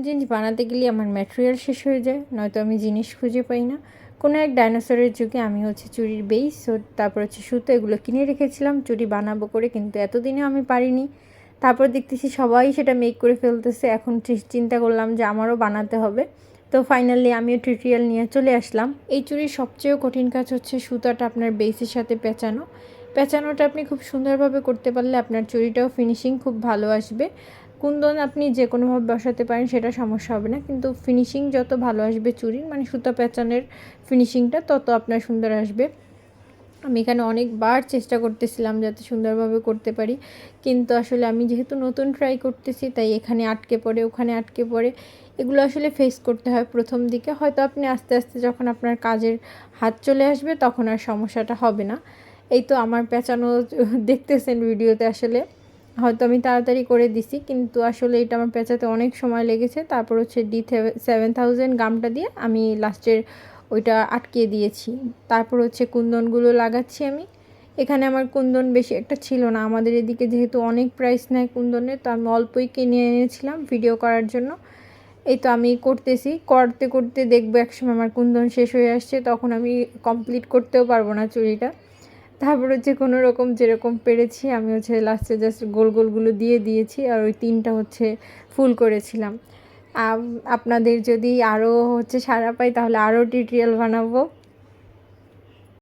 জিনিস বানাতে গেলে আমার ম্যাটেরিয়াল শেষ হয়ে যায়, নয়তো আমি জিনিস খুঁজে পাই না। কোনো এক ডাইনোসরের যুগে আমি চুড়ির বেইস তারপর সুতো এগুলো কিনে রেখেছিলাম চুড়ি বানাবো করে, কিন্তু এতদিনে আমি পারিনি। তারপর দেখতেছি সবাই সেটা মেক করে ফেলতেছে। এখন চিন্তা করলাম যে আমারও বানাতে হবে। তো ফাইনালি আমিও টিউটোরিয়াল নিয়ে চলে আসলাম। এই চুড়ির সবচেয়ে কঠিন কাজ সুতাটা আপনার বেইসের সাথে পেঁচানোটা আপনি খুব সুন্দরভাবে করতে পারলে আপনার চুড়িটাও ফিনিশিং খুব ভালো আসবে। কুন্দন আপনি যে কোনোভাবে বসাতে পারেন, সেটা সমস্যা হবে না, কিন্তু ফিনিশিং যত ভালো আসবে চুড়ির, মানে সুতা পেঁচানোর ফিনিশিংটা তত আপনার সুন্দর আসবে। আমি এখানে অনেকবার চেষ্টা করতেছিলাম যাতে সুন্দরভাবে করতে পারি, কিন্তু আসলে আমি যেহেতু নতুন ট্রাই করতেছি তাই এখানে আটকে পড়ে ওখানে আটকে পড়ে, এগুলো আসলে ফেস করতে হয় প্রথম দিকে। হয়তো আপনি আস্তে আস্তে যখন আপনার কাজের হাত চলে আসবে তখন আর সমস্যাটা হবে না। এই তো আমার পেঁচানো দেখতেছেন ভিডিওতে, আসলে হয়তো আমি তাড়াতাড়ি করে দিছি, কিন্তু আসলে এটা আমার পেঁচাতে অনেক সময় লেগেছে। তারপর D7000 গামটা দিয়ে আমি লাস্টের ওইটা আটকিয়ে দিয়েছি। তারপর কুন্দনগুলো লাগাচ্ছি আমি। এখানে আমার কুন্দন বেশি একটা ছিল না, আমাদের এদিকে যেহেতু অনেক প্রাইস নেয় কুন্দনের, তো আমি অল্পই কিনে এনেছিলাম ভিডিও করার জন্য। এই তো আমি করতেছি, করতে করতে দেখবো একসময় আমার কুন্দন শেষ হয়ে আসছে, তখন আমি কমপ্লিট করতেও পারবো না চুড়িটা। তারপর কোনো রকম যেরকম পেরেছি আমি লাস্টে জাস্ট গোল গোলগুলো দিয়ে দিয়েছি, আর ওই 3টা ফুল করেছিলাম। আপনাদের যদি আরও সাড়া পাই তাহলে আরও টিউটোরিয়াল বানাবো।